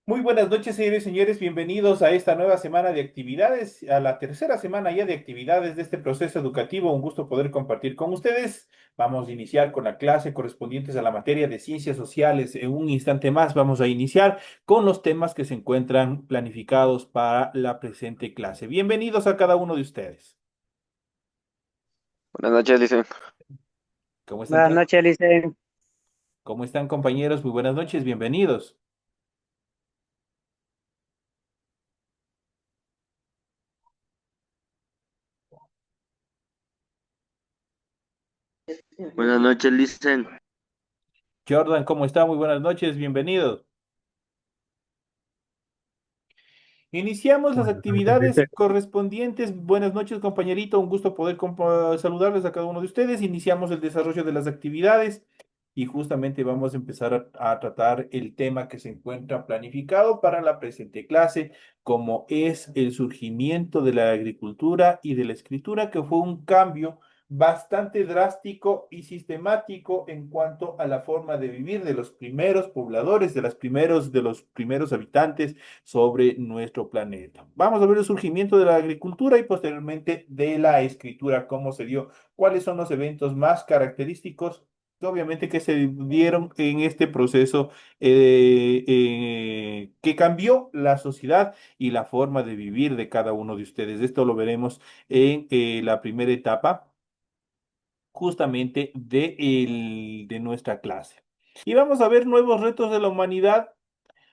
Muy buenas noches, señores y señores. Bienvenidos a esta nueva semana de actividades, a la tercera semana ya de actividades de este proceso educativo. Un gusto poder compartir con ustedes. Vamos a iniciar con la clase correspondientes a la materia de ciencias sociales. En un instante más vamos a iniciar con los temas que se encuentran planificados para la presente clase. Bienvenidos a cada uno de ustedes. Buenas noches, Licen. ¿Cómo están, Buenas noches, Licen. cómo están, compañeros? Muy buenas noches, bienvenidos. Buenas noches, Licen. Jordan, ¿cómo está? Muy buenas noches, bienvenidos. Iniciamos las Buenas noches, actividades Licen. correspondientes. Buenas noches, compañerito. Un gusto poder saludarles a cada uno de ustedes. Iniciamos el desarrollo de las actividades y justamente vamos a empezar a tratar el tema que se encuentra planificado para la presente clase, como es el surgimiento de la agricultura y de la escritura, que fue un cambio bastante drástico y sistemático en cuanto a la forma de vivir de los primeros pobladores, de los primeros habitantes sobre nuestro planeta. Vamos a ver el surgimiento de la agricultura y posteriormente de la escritura, cómo se dio, cuáles son los eventos más característicos, obviamente, que se dieron en este proceso que cambió la sociedad y la forma de vivir de cada uno de ustedes. Esto lo veremos en la primera etapa justamente de nuestra clase. Y vamos a ver nuevos retos de la humanidad.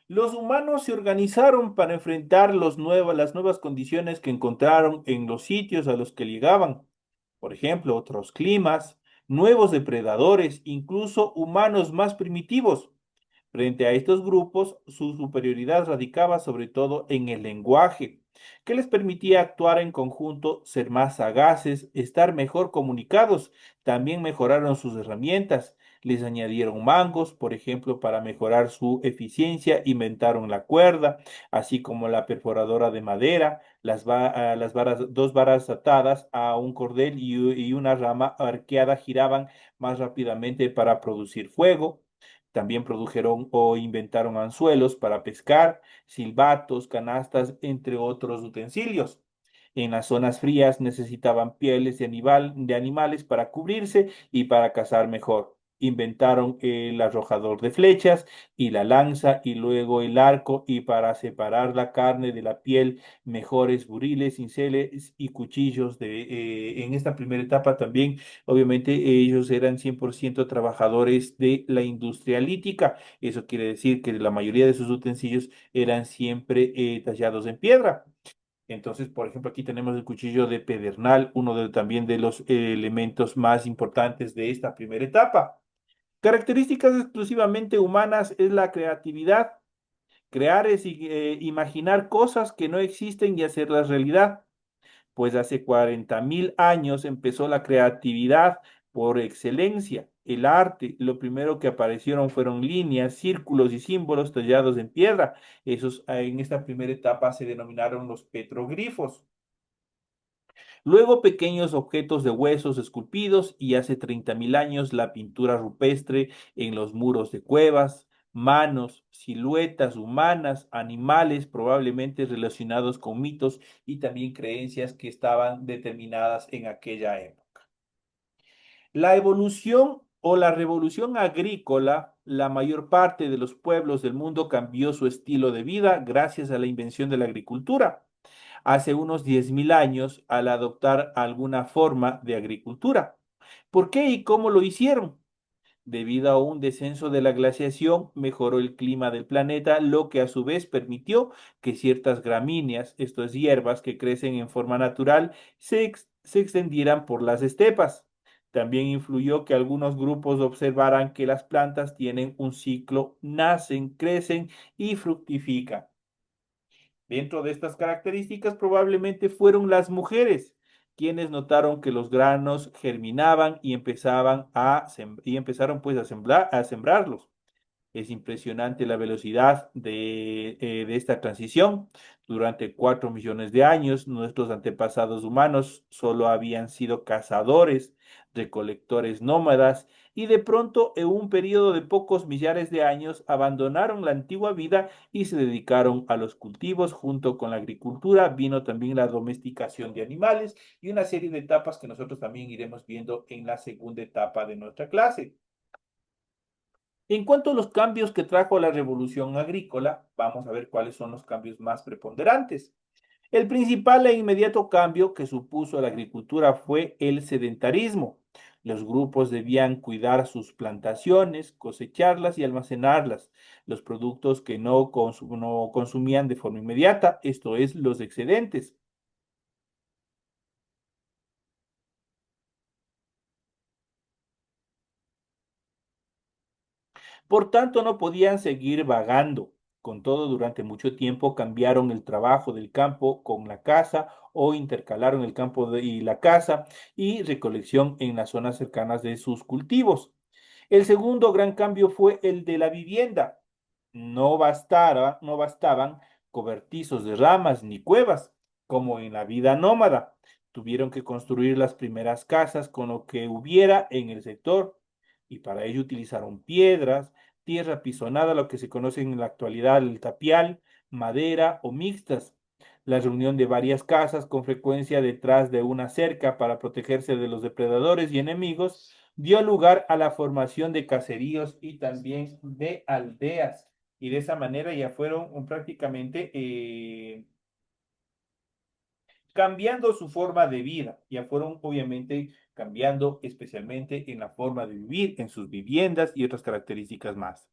Los humanos se organizaron para enfrentar las nuevas condiciones que encontraron en los sitios a los que llegaban. Por ejemplo, otros climas, nuevos depredadores, incluso humanos más primitivos. Frente a estos grupos, su superioridad radicaba sobre todo en el lenguaje, que les permitía actuar en conjunto, ser más sagaces, estar mejor comunicados. También mejoraron sus herramientas. Les añadieron mangos, por ejemplo, para mejorar su eficiencia, inventaron la cuerda, así como la perforadora de madera, las varas, dos varas atadas a un cordel y una rama arqueada giraban más rápidamente para producir fuego. También produjeron o inventaron anzuelos para pescar, silbatos, canastas, entre otros utensilios. En las zonas frías necesitaban pieles de animales para cubrirse y para cazar mejor. Inventaron el arrojador de flechas y la lanza y luego el arco y para separar la carne de la piel, mejores buriles, cinceles y cuchillos. En esta primera etapa también, obviamente, ellos eran 100% trabajadores de la industria lítica. Eso quiere decir que la mayoría de sus utensilios eran siempre tallados en piedra. Entonces, por ejemplo, aquí tenemos el cuchillo de pedernal, también de los elementos más importantes de esta primera etapa. Características exclusivamente humanas es la creatividad. Crear es imaginar cosas que no existen y hacerlas realidad. Pues hace 40.000 años empezó la creatividad por excelencia, el arte. Lo primero que aparecieron fueron líneas, círculos y símbolos tallados en piedra. Esos en esta primera etapa se denominaron los petroglifos. Luego pequeños objetos de huesos esculpidos y hace 30.000 años la pintura rupestre en los muros de cuevas, manos, siluetas humanas, animales probablemente relacionados con mitos y también creencias que estaban determinadas en aquella época. La evolución o la revolución agrícola, la mayor parte de los pueblos del mundo cambió su estilo de vida gracias a la invención de la agricultura hace unos 10.000 años al adoptar alguna forma de agricultura. ¿Por qué y cómo lo hicieron? Debido a un descenso de la glaciación, mejoró el clima del planeta, lo que a su vez permitió que ciertas gramíneas, estas hierbas que crecen en forma natural, se extendieran por las estepas. También influyó que algunos grupos observaran que las plantas tienen un ciclo, nacen, crecen y fructifican. Dentro de estas características probablemente fueron las mujeres quienes notaron que los granos germinaban y empezaron pues a sembrarlos. Es impresionante la velocidad de esta transición. Durante 4 millones de años, nuestros antepasados humanos solo habían sido cazadores, recolectores nómadas, y de pronto, en un periodo de pocos millares de años, abandonaron la antigua vida y se dedicaron a los cultivos. Junto con la agricultura vino también la domesticación de animales y una serie de etapas que nosotros también iremos viendo en la segunda etapa de nuestra clase. En cuanto a los cambios que trajo la revolución agrícola, vamos a ver cuáles son los cambios más preponderantes. El principal e inmediato cambio que supuso la agricultura fue el sedentarismo. Los grupos debían cuidar sus plantaciones, cosecharlas y almacenarlas. Los productos que no consumían de forma inmediata, esto es, los excedentes. Por tanto, no podían seguir vagando. Con todo, durante mucho tiempo cambiaron el trabajo del campo con la caza o intercalaron el y la caza y recolección en las zonas cercanas de sus cultivos. El segundo gran cambio fue el de la vivienda. No bastaban cobertizos de ramas ni cuevas, como en la vida nómada. Tuvieron que construir las primeras casas con lo que hubiera en el sector, y para ello utilizaron piedras, tierra pisonada, lo que se conoce en la actualidad el tapial, madera o mixtas. La reunión de varias casas, con frecuencia detrás de una cerca para protegerse de los depredadores y enemigos, dio lugar a la formación de caseríos y también de aldeas. Y de esa manera ya fueron prácticamente cambiando su forma de vida, ya fueron obviamente cambiando especialmente en la forma de vivir, en sus viviendas y otras características más.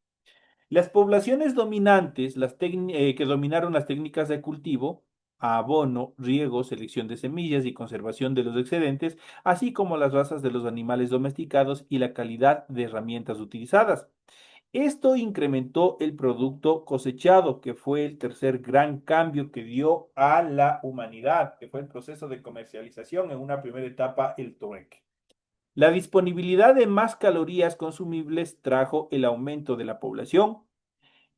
Las poblaciones dominantes, que dominaron las técnicas de cultivo, abono, riego, selección de semillas y conservación de los excedentes, así como las razas de los animales domesticados y la calidad de herramientas utilizadas. Esto incrementó el producto cosechado, que fue el tercer gran cambio que dio a la humanidad, que fue el proceso de comercialización en una primera etapa, el trueque. La disponibilidad de más calorías consumibles trajo el aumento de la población.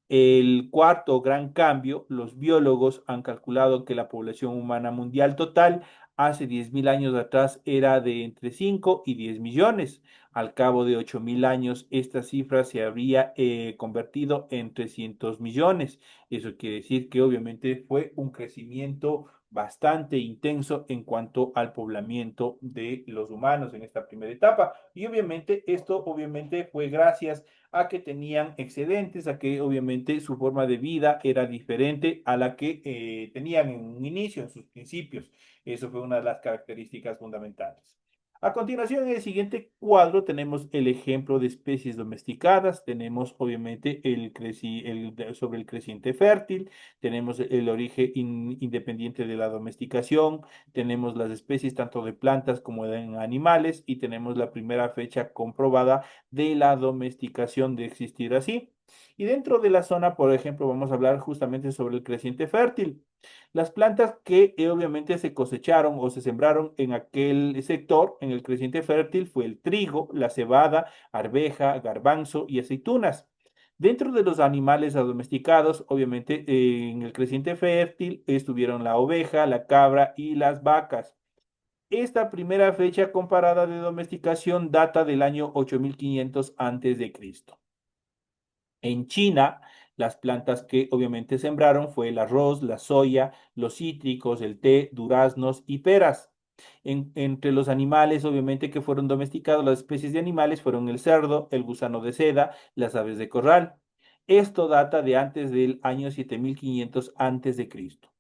El cuarto gran cambio, los biólogos han calculado que la población humana mundial total hace 10.000 años atrás era de entre 5 y 10 millones. Al cabo de 8.000 años, esta cifra se habría convertido en 300 millones. Eso quiere decir que obviamente fue un crecimiento bastante intenso en cuanto al poblamiento de los humanos en esta primera etapa. Y obviamente esto obviamente fue gracias a que tenían excedentes, a que obviamente su forma de vida era diferente a la que tenían en un inicio, en sus principios. Eso fue una de las características fundamentales. A continuación, en el siguiente cuadro tenemos el ejemplo de especies domesticadas, tenemos obviamente sobre el creciente fértil, tenemos el origen independiente de la domesticación, tenemos las especies tanto de plantas como de animales y tenemos la primera fecha comprobada de la domesticación de existir así. Y dentro de la zona, por ejemplo, vamos a hablar justamente sobre el creciente fértil. Las plantas que obviamente se cosecharon o se sembraron en aquel sector, en el creciente fértil, fue el trigo, la cebada, arveja, garbanzo y aceitunas. Dentro de los animales domesticados, obviamente en el creciente fértil estuvieron la oveja, la cabra y las vacas. Esta primera fecha comparada de domesticación data del año 8500 antes de Cristo. En China, las plantas que obviamente sembraron fue el arroz, la soya, los cítricos, el té, duraznos y peras. Entre los animales, obviamente, que fueron domesticados, las especies de animales fueron el cerdo, el gusano de seda, las aves de corral. Esto data de antes del año 7500 antes de Cristo.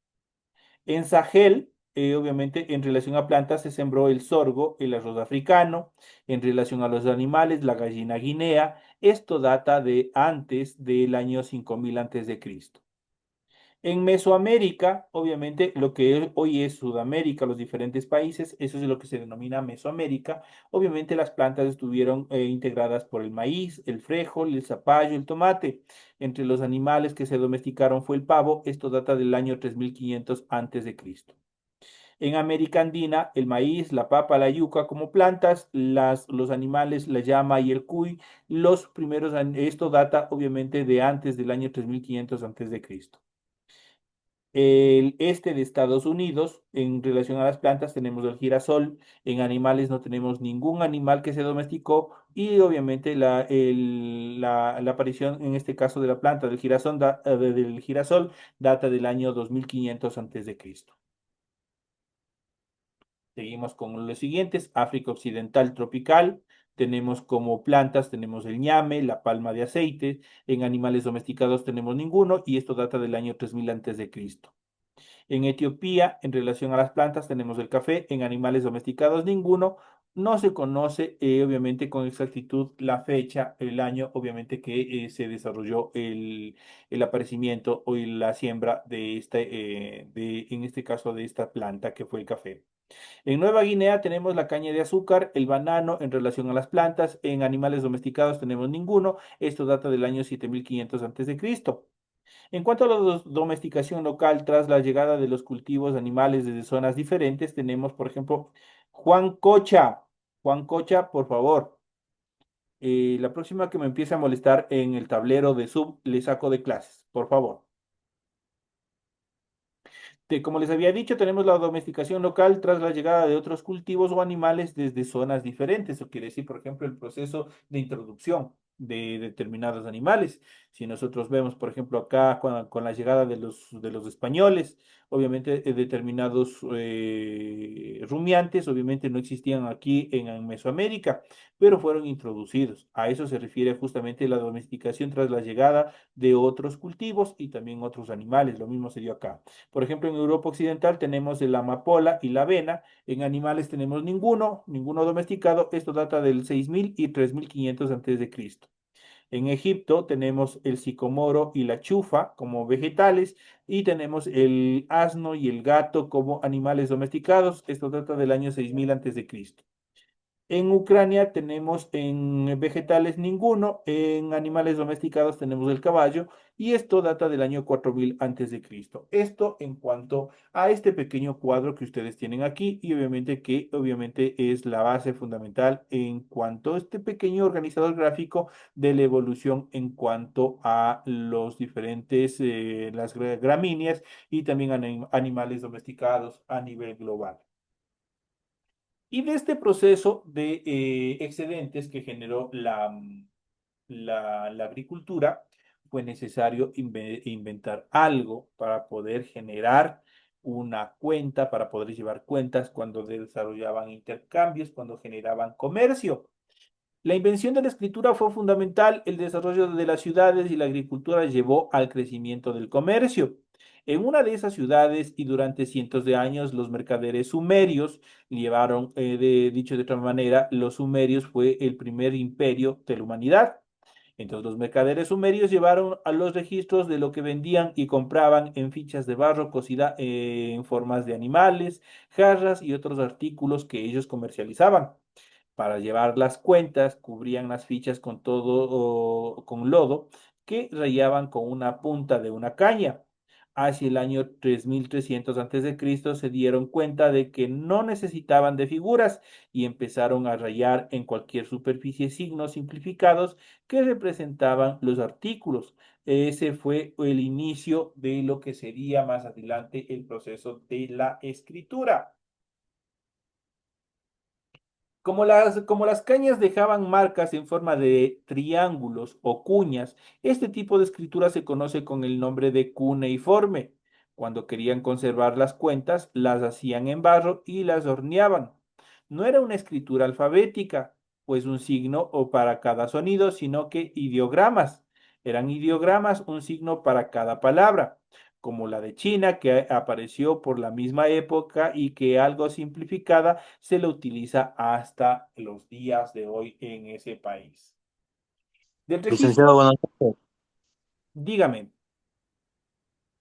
En Sahel, obviamente, en relación a plantas se sembró el sorgo, el arroz africano. En relación a los animales, la gallina guinea. Esto data de antes del año 5000 antes de Cristo. En Mesoamérica, obviamente, lo que hoy es Sudamérica, los diferentes países, eso es lo que se denomina Mesoamérica. Obviamente, las plantas estuvieron integradas por el maíz, el frijol, el zapallo, el tomate. Entre los animales que se domesticaron fue el pavo. Esto data del año 3500 antes de Cristo. En América Andina, el maíz, la papa, la yuca como plantas, los animales, la llama y el cuy, esto data obviamente de antes del año 3500 antes de Cristo. El este de Estados Unidos, en relación a las plantas, tenemos el girasol. En animales no tenemos ningún animal que se domesticó y obviamente la aparición en este caso de la planta del girasol data del año 2500 antes de Cristo. Seguimos con los siguientes, África Occidental tropical. Tenemos como plantas, tenemos el ñame, la palma de aceite. En animales domesticados tenemos ninguno y esto data del año 3000 antes de Cristo. En Etiopía, en relación a las plantas, tenemos el café. En animales domesticados, ninguno. No se conoce, obviamente, con exactitud la fecha, el año, obviamente, que se desarrolló el aparecimiento o la siembra en este caso, de esta planta que fue el café. En Nueva Guinea tenemos la caña de azúcar, el banano en relación a las plantas. En animales domesticados tenemos ninguno. Esto data del año 7500 antes de Cristo. En cuanto a la domesticación local, tras la llegada de los cultivos animales desde zonas diferentes, tenemos, por ejemplo, Juan Cocha. Juan Cocha, por favor. La próxima que me empiece a molestar en el tablero de sub, le saco de clases, por favor. Como les había dicho, tenemos la domesticación local tras la llegada de otros cultivos o animales desde zonas diferentes. Eso quiere decir, por ejemplo, el proceso de introducción de determinados animales. Si nosotros vemos, por ejemplo, acá con la llegada de los españoles, obviamente determinados rumiantes, obviamente no existían aquí en Mesoamérica, pero fueron introducidos. A eso se refiere justamente la domesticación tras la llegada de otros cultivos y también otros animales. Lo mismo se dio acá. Por ejemplo, en Europa Occidental tenemos la amapola y la avena. En animales tenemos ninguno domesticado. Esto data del 6000 y 3500 antes de Cristo. En Egipto tenemos el sicomoro y la chufa como vegetales y tenemos el asno y el gato como animales domesticados. Esto data del año 6000 antes de Cristo. En Ucrania tenemos en vegetales ninguno, en animales domesticados tenemos el caballo y esto data del año 4000 antes de Cristo. Esto en cuanto a este pequeño cuadro que ustedes tienen aquí y obviamente es la base fundamental en cuanto a este pequeño organizador gráfico de la evolución en cuanto a los diferentes las gramíneas y también animales domesticados a nivel global. Y de este proceso de excedentes que generó la agricultura, fue necesario inventar algo para poder generar una cuenta, para poder llevar cuentas cuando desarrollaban intercambios, cuando generaban comercio. La invención de la escritura fue fundamental, el desarrollo de las ciudades y la agricultura llevó al crecimiento del comercio. En una de esas ciudades y durante cientos de años, los mercaderes sumerios llevaron, dicho de otra manera, los sumerios fue el primer imperio de la humanidad. Entonces, los mercaderes sumerios llevaron a los registros de lo que vendían y compraban en fichas de barro cocida en formas de animales, jarras y otros artículos que ellos comercializaban. Para llevar las cuentas, cubrían las fichas con todo o con lodo que rayaban con una punta de una caña. Hacia el año 3300 Cristo se dieron cuenta de que no necesitaban de figuras y empezaron a rayar en cualquier superficie signos simplificados que representaban los artículos. Ese fue el inicio de lo que sería más adelante el proceso de la escritura. Como las cañas dejaban marcas en forma de triángulos o cuñas, este tipo de escritura se conoce con el nombre de cuneiforme. Cuando querían conservar las cuentas, las hacían en barro y las horneaban. No era una escritura alfabética, pues un signo o para cada sonido, sino que ideogramas. Eran ideogramas, un signo para cada palabra como la de China, que apareció por la misma época y que algo simplificada se la utiliza hasta los días de hoy en ese país. Del Licenciado, registro, buenas noches. dígame.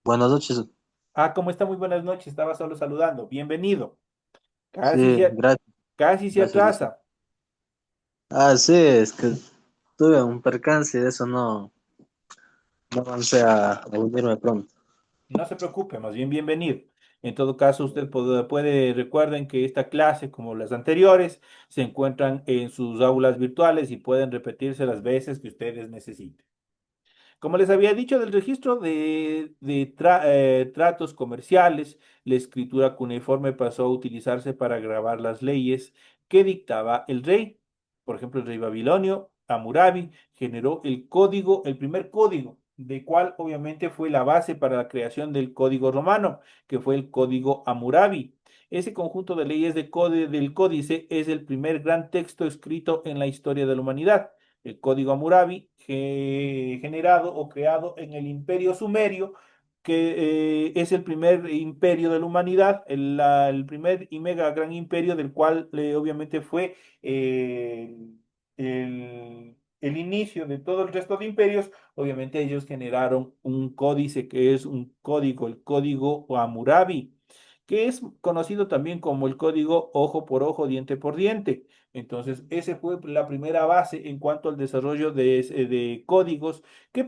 Buenas noches. ¿Cómo está? Muy buenas noches. Estaba solo saludando. Bienvenido. Casi Sí, se, gracias, casi se gracias, licenciado. atrasa. Sí, es que tuve un percance y de eso no avancé a unirme pronto. No se preocupe, más bien bienvenido. En todo caso, usted recuerden que esta clase, como las anteriores, se encuentran en sus aulas virtuales y pueden repetirse las veces que ustedes necesiten. Como les había dicho del registro de tratos comerciales, la escritura cuneiforme pasó a utilizarse para grabar las leyes que dictaba el rey. Por ejemplo, el rey babilonio, Hammurabi, generó el código, el primer código, de cual obviamente fue la base para la creación del código romano, que fue el código Hammurabi. Ese conjunto de leyes del códice es el primer gran texto escrito en la historia de la humanidad. El código Hammurabi, generado o creado en el Imperio Sumerio, que es el primer imperio de la humanidad, el primer y mega gran imperio del cual obviamente fue eh, el inicio de todo el resto de imperios. Obviamente ellos generaron un códice que es un código, el código Hammurabi, que es conocido también como el código ojo por ojo, diente por diente. Entonces, ese fue la primera base en cuanto al desarrollo de códigos que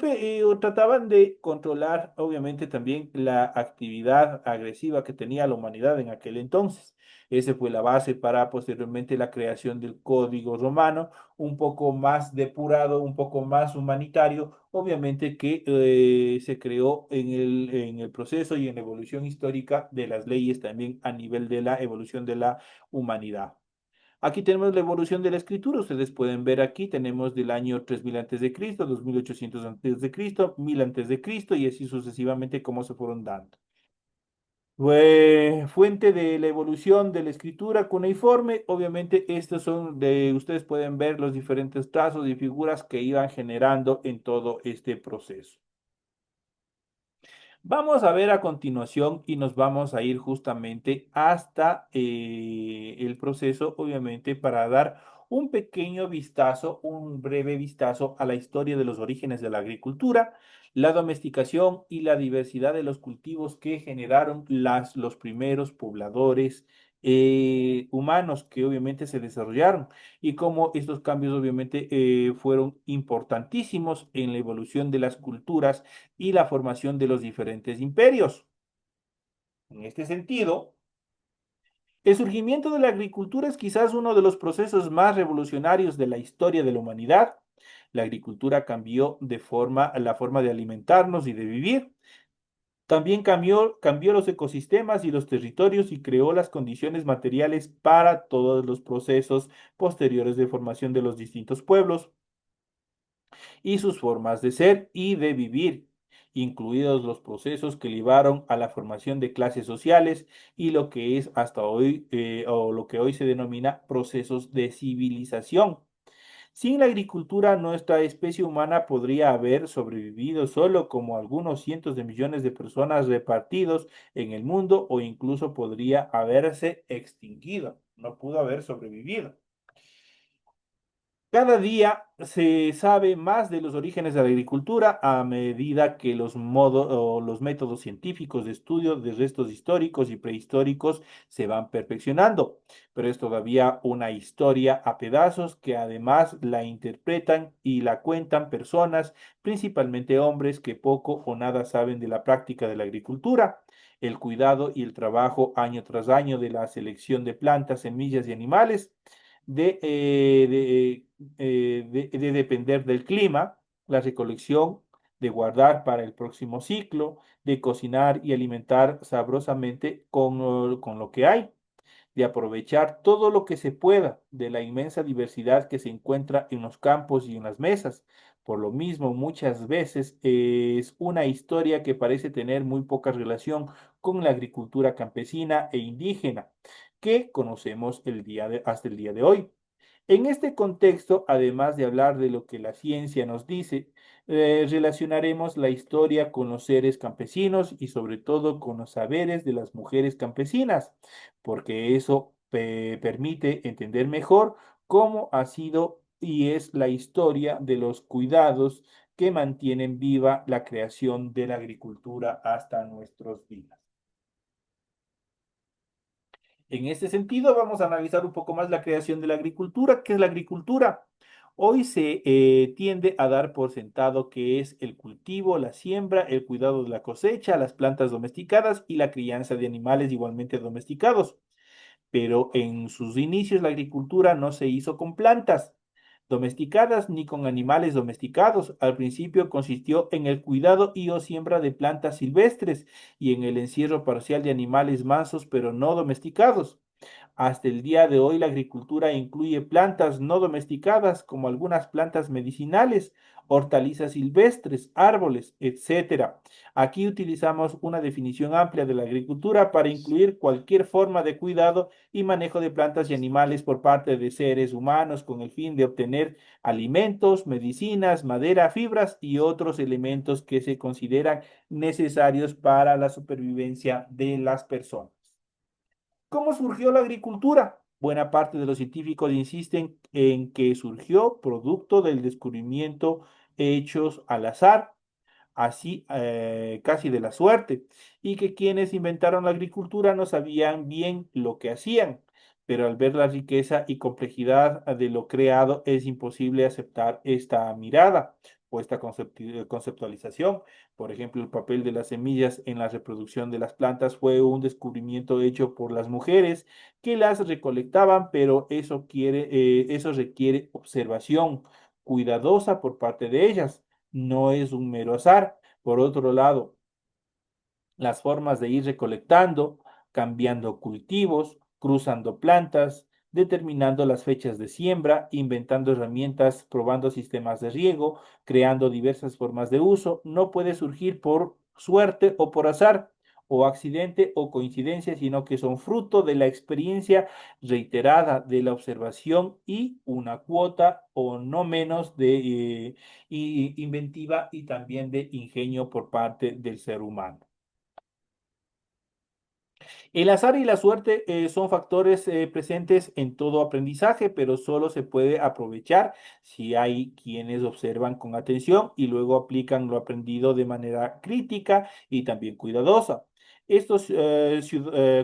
trataban de controlar, obviamente, también la actividad agresiva que tenía la humanidad en aquel entonces. Esa fue la base para posteriormente la creación del código romano, un poco más depurado, un poco más humanitario, obviamente que se creó en el proceso y en la evolución histórica de las leyes también a nivel de la evolución de la humanidad. Aquí tenemos la evolución de la escritura. Ustedes pueden ver aquí, tenemos del año 3000 antes de Cristo, 2800 antes de Cristo, 1000 antes de Cristo y así sucesivamente cómo se fueron dando. Fuente de la evolución de la escritura cuneiforme, obviamente estos son ustedes pueden ver los diferentes trazos y figuras que iban generando en todo este proceso. Vamos a ver a continuación y nos vamos a ir justamente hasta el proceso, obviamente, para dar un pequeño vistazo, un breve vistazo a la historia de los orígenes de la agricultura, la domesticación y la diversidad de los cultivos que generaron los primeros pobladores humanos que obviamente se desarrollaron y cómo estos cambios obviamente fueron importantísimos en la evolución de las culturas y la formación de los diferentes imperios. En este sentido, el surgimiento de la agricultura es quizás uno de los procesos más revolucionarios de la historia de la humanidad. La agricultura cambió la forma de alimentarnos y de vivir. También cambió los ecosistemas y los territorios y creó las condiciones materiales para todos los procesos posteriores de formación de los distintos pueblos y sus formas de ser y de vivir, incluidos los procesos que llevaron a la formación de clases sociales y lo que es hasta hoy, o lo que hoy se denomina procesos de civilización. Sin la agricultura, nuestra especie humana podría haber sobrevivido solo como algunos cientos de millones de personas repartidos en el mundo o incluso podría haberse extinguido. No pudo haber sobrevivido. Cada día se sabe más de los orígenes de la agricultura a medida que los métodos científicos de estudio de restos históricos y prehistóricos se van perfeccionando, pero es todavía una historia a pedazos que además la interpretan y la cuentan personas, principalmente hombres que poco o nada saben de la práctica de la agricultura. El cuidado y el trabajo año tras año de la selección de plantas, semillas y animales de, de depender del clima, la recolección, de guardar para el próximo ciclo, de cocinar y alimentar sabrosamente con lo que hay, de aprovechar todo lo que se pueda de la inmensa diversidad que se encuentra en los campos y en las mesas. Por lo mismo, muchas veces es una historia que parece tener muy poca relación con la agricultura campesina e indígena que conocemos hasta el día de hoy. En este contexto, además de hablar de lo que la ciencia nos dice, relacionaremos la historia con los seres campesinos y sobre todo con los saberes de las mujeres campesinas, porque eso permite entender mejor cómo ha sido y es la historia de los cuidados que mantienen viva la creación de la agricultura hasta nuestros días. En este sentido, vamos a analizar un poco más la creación de la agricultura. ¿Qué es la agricultura? Hoy se tiende a dar por sentado que es el cultivo, la siembra, el cuidado de la cosecha, las plantas domesticadas y la crianza de animales igualmente domesticados. Pero en sus inicios la agricultura no se hizo con plantas domesticadas ni con animales domesticados. Al principio consistió en el cuidado y o siembra de plantas silvestres y en el encierro parcial de animales mansos pero no domesticados. Hasta el día de hoy, la agricultura incluye plantas no domesticadas, como algunas plantas medicinales, hortalizas silvestres, árboles, etcétera. Aquí utilizamos una definición amplia de la agricultura para incluir cualquier forma de cuidado y manejo de plantas y animales por parte de seres humanos con el fin de obtener alimentos, medicinas, madera, fibras y otros elementos que se consideran necesarios para la supervivencia de las personas. ¿Cómo surgió la agricultura? Buena parte de los científicos insisten en que surgió producto del descubrimiento hechos al azar, así casi de la suerte, y que quienes inventaron la agricultura no sabían bien lo que hacían, pero al ver la riqueza y complejidad de lo creado es imposible aceptar esta mirada o esta conceptualización. Por ejemplo, el papel de las semillas en la reproducción de las plantas fue un descubrimiento hecho por las mujeres que las recolectaban, pero eso requiere observación cuidadosa por parte de ellas, no es un mero azar. Por otro lado, las formas de ir recolectando, cambiando cultivos, cruzando plantas, determinando las fechas de siembra, inventando herramientas, probando sistemas de riego, creando diversas formas de uso, no puede surgir por suerte o por azar o accidente o coincidencia, sino que son fruto de la experiencia reiterada de la observación y una cuota o no menos de inventiva y también de ingenio por parte del ser humano. El azar y la suerte son factores presentes en todo aprendizaje, pero solo se puede aprovechar si hay quienes observan con atención y luego aplican lo aprendido de manera crítica y también cuidadosa. Estos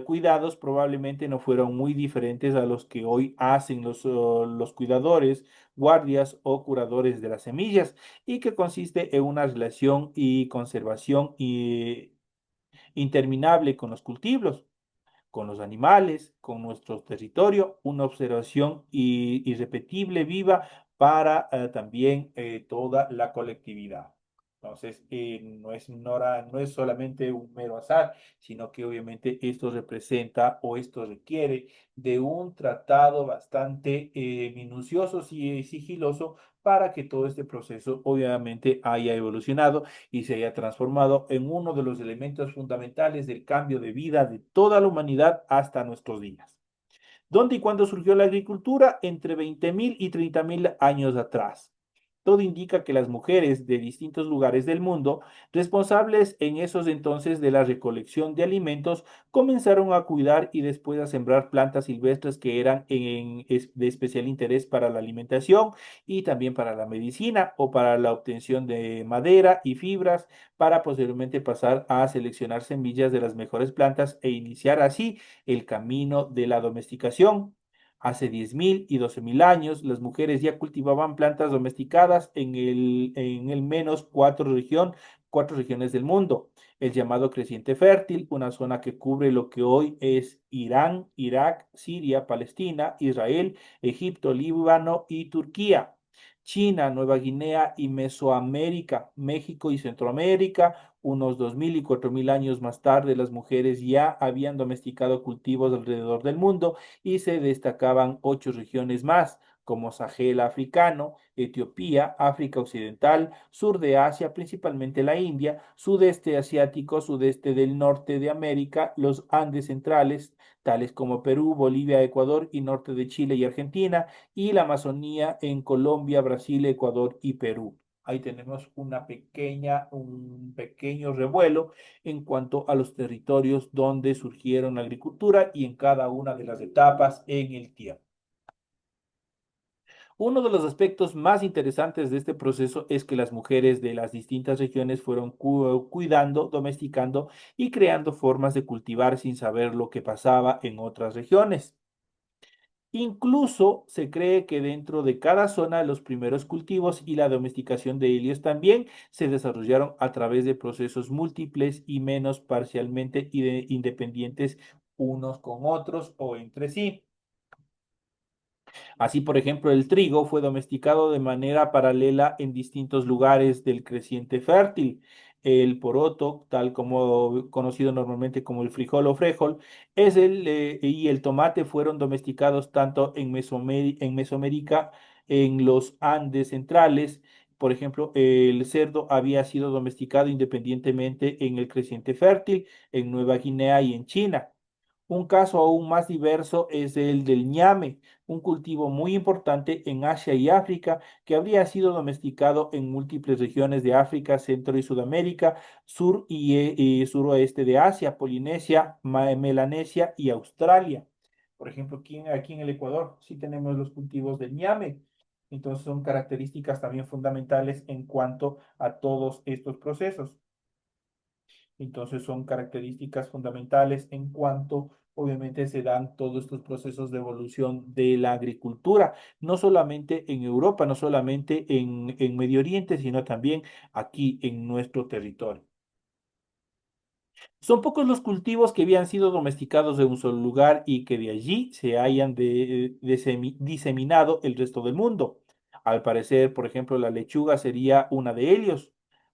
cuidados probablemente no fueron muy diferentes a los que hoy hacen los cuidadores, guardias o curadores de las semillas y que consiste en una relación y conservación interminable con los cultivos, con los animales, con nuestro territorio, una observación irrepetible, viva para también toda la colectividad. Entonces, no es solamente un mero azar, sino que obviamente esto representa o esto requiere de un tratado bastante minucioso y sigiloso para que todo este proceso obviamente haya evolucionado y se haya transformado en uno de los elementos fundamentales del cambio de vida de toda la humanidad hasta nuestros días. ¿Dónde y cuándo surgió la agricultura? Entre 20.000 y 30.000 años atrás. Todo indica que las mujeres de distintos lugares del mundo, responsables en esos entonces de la recolección de alimentos, comenzaron a cuidar y después a sembrar plantas silvestres que eran de especial interés para la alimentación y también para la medicina o para la obtención de madera y fibras, para posteriormente pasar a seleccionar semillas de las mejores plantas e iniciar así el camino de la domesticación. Hace 10.000 y 12.000 años, las mujeres ya cultivaban plantas domesticadas en el menos cuatro regiones del mundo. El llamado creciente fértil, una zona que cubre lo que hoy es Irán, Irak, Siria, Palestina, Israel, Egipto, Líbano y Turquía. China, Nueva Guinea y Mesoamérica, México y Centroamérica. Unos 2.000 y 4.000 años más tarde, las mujeres ya habían domesticado cultivos alrededor del mundo y se destacaban 8 regiones más, como Sahel africano, Etiopía, África Occidental, sur de Asia, principalmente la India, sudeste asiático, sudeste del norte de América, los Andes centrales, tales como Perú, Bolivia, Ecuador y norte de Chile y Argentina, y la Amazonía en Colombia, Brasil, Ecuador y Perú. Ahí tenemos un pequeño revuelo en cuanto a los territorios donde surgieron la agricultura y en cada una de las etapas en el tiempo. Uno de los aspectos más interesantes de este proceso es que las mujeres de las distintas regiones fueron cuidando, domesticando y creando formas de cultivar sin saber lo que pasaba en otras regiones. Incluso se cree que dentro de cada zona los primeros cultivos y la domesticación de ellos también se desarrollaron a través de procesos múltiples y menos parcialmente independientes unos con otros o entre sí. Así, por ejemplo, el trigo fue domesticado de manera paralela en distintos lugares del creciente fértil. El poroto, tal como conocido normalmente como el frijol o frejol, y el tomate fueron domesticados tanto en en Mesoamérica, en los Andes centrales. Por ejemplo, el cerdo había sido domesticado independientemente en el creciente fértil, en Nueva Guinea y en China. Un caso aún más diverso es el del ñame, un cultivo muy importante en Asia y África que habría sido domesticado en múltiples regiones de África, Centro y Sudamérica, sur y suroeste de Asia, Polinesia, Melanesia y Australia. Por ejemplo, aquí en el Ecuador sí tenemos los cultivos del ñame. Entonces son características también fundamentales en cuanto a todos estos procesos. Entonces son características fundamentales en cuanto obviamente se dan todos estos procesos de evolución de la agricultura, no solamente en Europa, no solamente en Medio Oriente, sino también aquí en nuestro territorio. Son pocos los cultivos que habían sido domesticados de un solo lugar y que de allí se hayan diseminado el resto del mundo. Al parecer, por ejemplo, la lechuga sería una de ellos.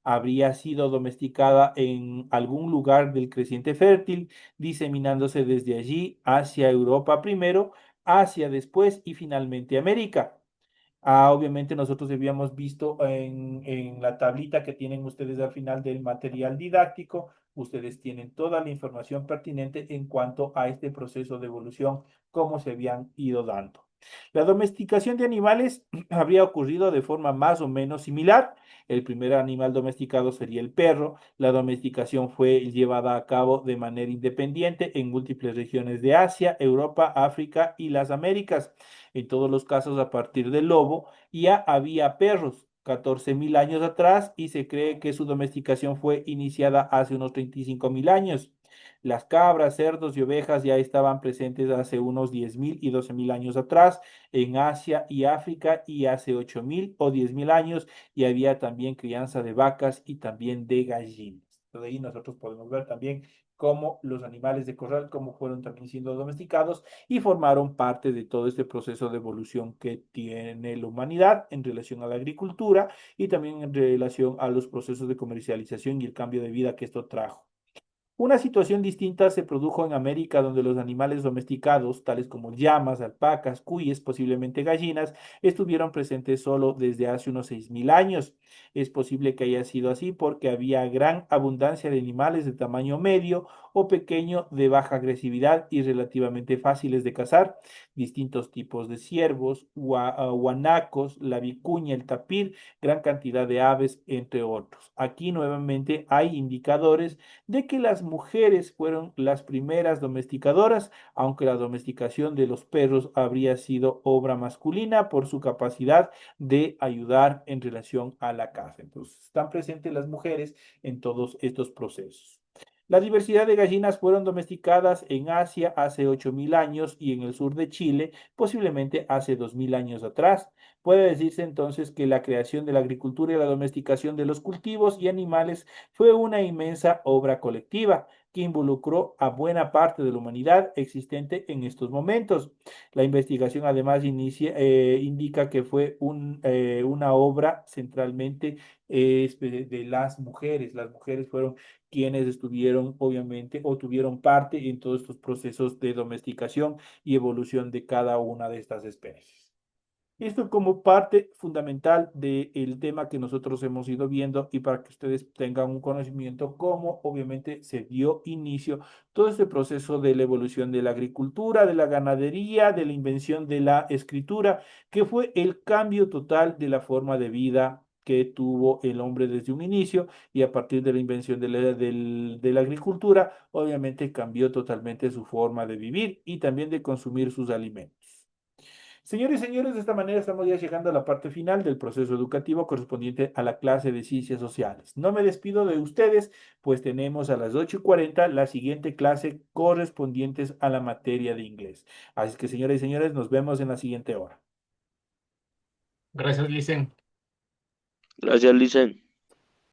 Habría sido domesticada en algún lugar del creciente fértil, diseminándose desde allí hacia Europa primero, Asia después y finalmente América. Obviamente nosotros habíamos visto en la tablita que tienen ustedes al final del material didáctico, ustedes tienen toda la información pertinente en cuanto a este proceso de evolución, cómo se habían ido dando. La domesticación de animales habría ocurrido de forma más o menos similar. El primer animal domesticado sería el perro. La domesticación fue llevada a cabo de manera independiente en múltiples regiones de Asia, Europa, África y las Américas. En todos los casos, a partir del lobo, ya había perros 14.000 años atrás y se cree que su domesticación fue iniciada hace unos 35.000 años. Las cabras, cerdos y ovejas ya estaban presentes hace unos 10.000 y 12.000 años atrás en Asia y África y hace 8.000 o 10.000 años y había también crianza de vacas y también de gallinas. Entonces ahí nosotros podemos ver también cómo los animales de corral, cómo fueron también siendo domesticados y formaron parte de todo este proceso de evolución que tiene la humanidad en relación a la agricultura y también en relación a los procesos de comercialización y el cambio de vida que esto trajo. Una situación distinta se produjo en América, donde los animales domesticados, tales como llamas, alpacas, cuyes, posiblemente gallinas, estuvieron presentes solo desde hace unos 6.000 años. Es posible que haya sido así porque había gran abundancia de animales de tamaño medio o pequeño, de baja agresividad y relativamente fáciles de cazar. Distintos tipos de ciervos, guanacos, la vicuña, el tapir, gran cantidad de aves, entre otros. Aquí nuevamente hay indicadores de que las mujeres fueron las primeras domesticadoras, aunque la domesticación de los perros habría sido obra masculina por su capacidad de ayudar en relación a la caza. Entonces, están presentes las mujeres en todos estos procesos. La diversidad de gallinas fueron domesticadas en Asia hace 8.000 años y en el sur de Chile posiblemente hace 2.000 años atrás. Puede decirse entonces que la creación de la agricultura y la domesticación de los cultivos y animales fue una inmensa obra colectiva que involucró a buena parte de la humanidad existente en estos momentos. La investigación además indica que fue una obra centralmente de las mujeres. Las mujeres fueron quienes estuvieron, obviamente, o tuvieron parte en todos estos procesos de domesticación y evolución de cada una de estas especies. Esto como parte fundamental del tema que nosotros hemos ido viendo y para que ustedes tengan un conocimiento cómo obviamente se dio inicio todo este proceso de la evolución de la agricultura, de la ganadería, de la invención de la escritura, que fue el cambio total de la forma de vida que tuvo el hombre desde un inicio y a partir de la invención de la agricultura, obviamente cambió totalmente su forma de vivir y también de consumir sus alimentos. Señores y señores, de esta manera estamos ya llegando a la parte final del proceso educativo correspondiente a la clase de ciencias sociales. No me despido de ustedes, pues tenemos a las 8:40 la siguiente clase correspondientes a la materia de inglés. Así que, señores y señores, nos vemos en la siguiente hora. Gracias, Licen. Gracias, Licen.